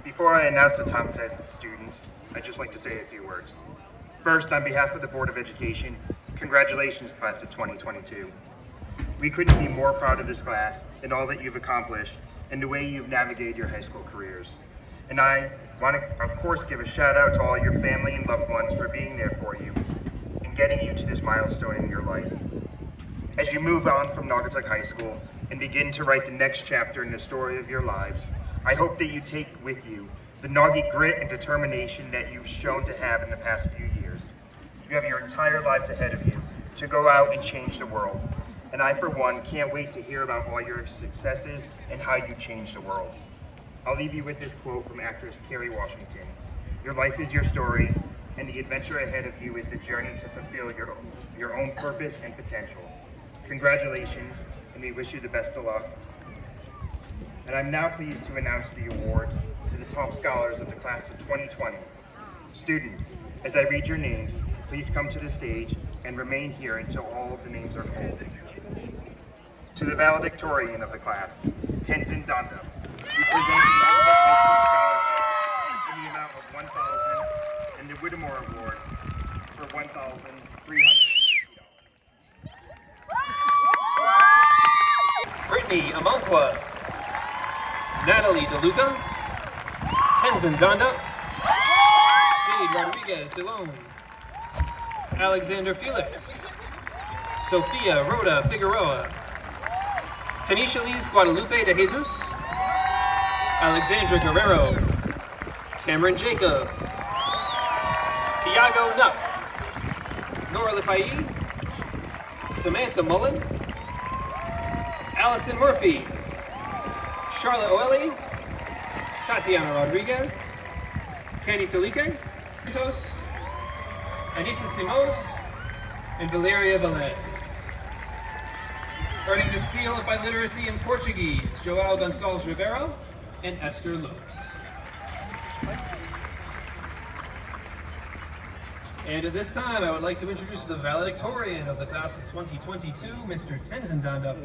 Before I announce the top 10 students, I'd just like to say a few words. First, on behalf of the Board of Education, congratulations, class of 2022. We couldn't be more proud of this class and all that you've accomplished and the way you've navigated your high school careers. And I want to, of course, give a shout out to all your family and loved ones for being there for you and getting you to this milestone in your life. As you move on from Naugatuck High School and begin to write the next chapter in the story of your lives, I hope that you take with you the Naugie grit and determination that you've shown to have in the past few years. You have your entire lives ahead of you to go out and change the world. And I, for one, can't wait to hear about all your successes and how you changed the world. I'll leave you with this quote from actress Kerry Washington. Your life is your story, and the adventure ahead of you is a journey to fulfill your own purpose and potential. Congratulations, and we wish you the best of luck. And I'm now pleased to announce the awards to the top scholars of the class of 2020. Students, as I read your names, please come to the stage and remain here until all of the names are called. To the valedictorian of the class, Tenzin Dhondup, we present the Naugatuck High School Scholarship in the amount of $1,000 and the Whittemore Award for $1,350. Brittany Amonkwa, Natalie DeLuca, Tenzin Dhondup, Jade Rodriguez DeLone, Alexander Felix, Sophia Rhoda Figueroa, Tanisha Liz Guadalupe de Jesus, Alexandra Guerrero, Cameron Jacobs, Tiago Nupp, Nora Lefai, Samantha Mullen, Allison Murphy, Charlotte Oeli, Tatiana Rodriguez, Candy Salike, Santos, Anissa Simos, and Valeria Velez. Earning the seal of biliteracy in Portuguese, João Gonçalves Rivero and Esther Lopes. And at this time, I would like to introduce the valedictorian of the class of 2022, Mr. Tenzin Dhondup.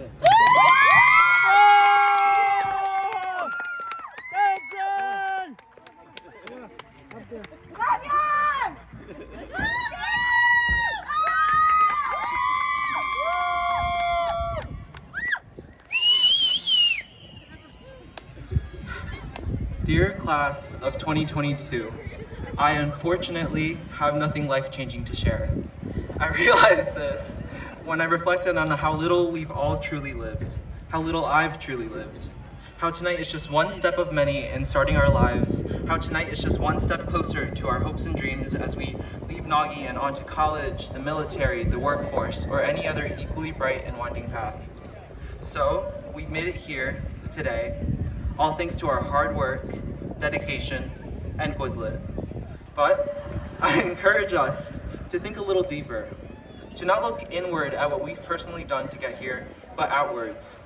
Dear class of 2022, I unfortunately have nothing life-changing to share. I realized this when I reflected on how little we've all truly lived, how little I've truly lived, how tonight is just one step of many in starting our lives, how tonight is just one step closer to our hopes and dreams as we leave Naugie and onto college, the military, the workforce, or any other equally bright and winding path. So, we've made it here today, all thanks to our hard work, dedication, and Quizlet. But I encourage us to think a little deeper, to not look inward at what we've personally done to get here, but outwards.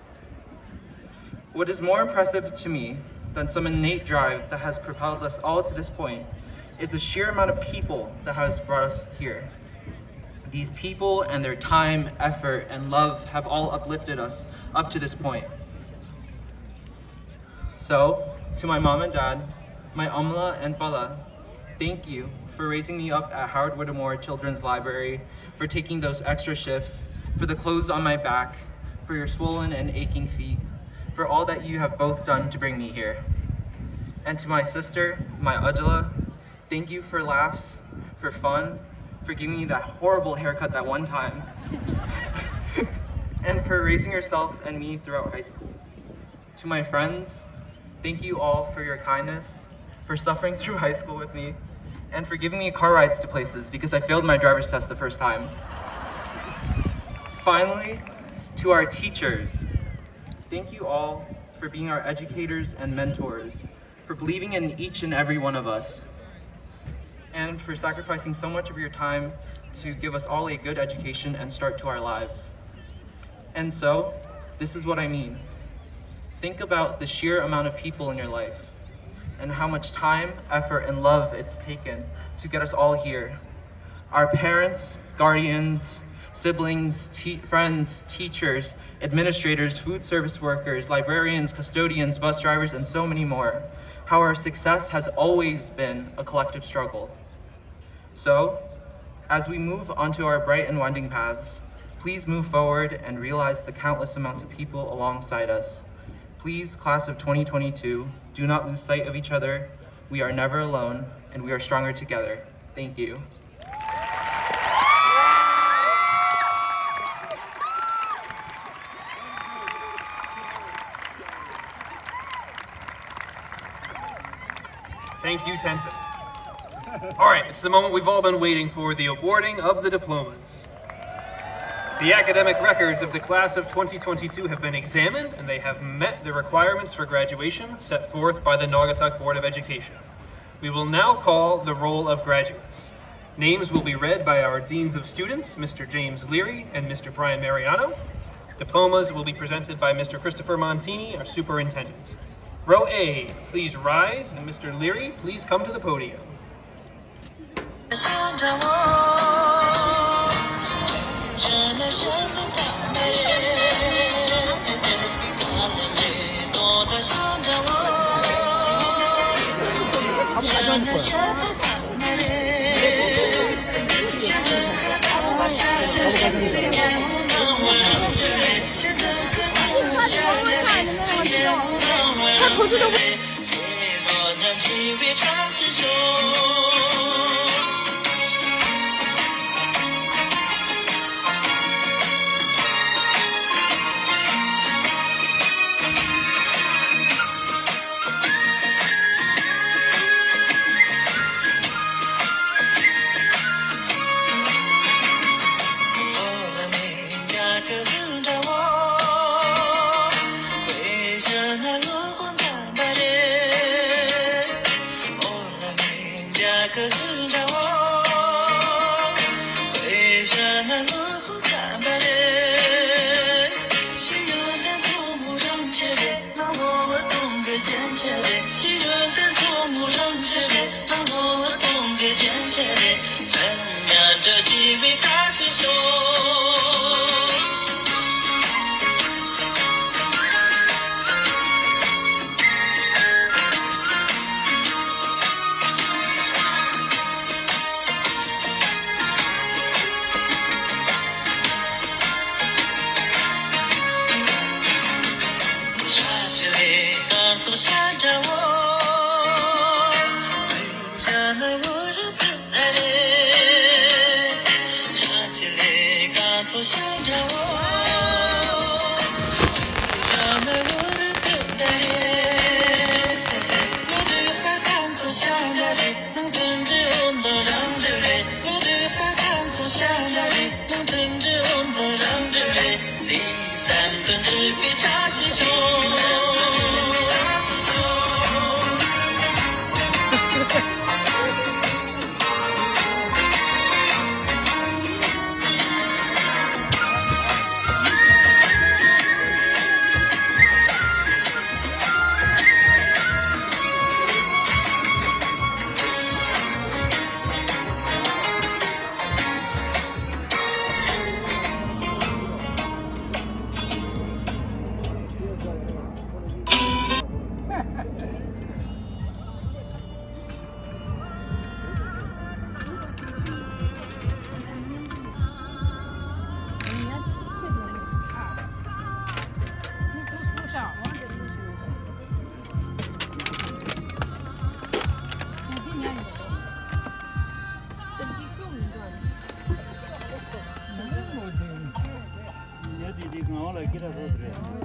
What is more impressive to me than some innate drive that has propelled us all to this point is the sheer amount of people that has brought us here. These people and their time, effort, and love have all uplifted us up to this point. So, to my mom and dad, my Amla and Bala, thank you for raising me up at Howard Whittemore Children's Library, for taking those extra shifts, for the clothes on my back, for your swollen and aching feet, for all that you have both done to bring me here. And to my sister, my Ajala, thank you for laughs, for fun, for giving me that horrible haircut that one time, and for raising yourself and me throughout high school. To my friends, thank you all for your kindness, for suffering through high school with me, and for giving me car rides to places because I failed my driver's test the first time. Finally, to our teachers, thank you all for being our educators and mentors, for believing in each and every one of us, and for sacrificing so much of your time to give us all a good education and start to our lives. And so, this is what I mean. Think about the sheer amount of people in your life and how much time, effort, and love it's taken to get us all here. Our parents, guardians, siblings, friends, teachers, administrators, food service workers, librarians, custodians, bus drivers, and so many more. How our success has always been a collective struggle. So, as we move onto our bright and winding paths, please move forward and realize the countless amounts of people alongside us. Please, class of 2022, do not lose sight of each other. We are never alone, and we are stronger together. Thank you. Thank you, Tenzin. All right, it's the moment we've all been waiting for, the awarding of the diplomas. The academic records of the class of 2022 have been examined, and they have met the requirements for graduation set forth by the Naugatuck Board of Education. We will now call the roll of graduates. Names will be read by our deans of students, Mr. James Leary and Mr. Brian Mariano. Diplomas will be presented by Mr. Christopher Montini, our superintendent. Row A, please rise, and Mr. Leary, please come to the podium. Gira Rodriguez.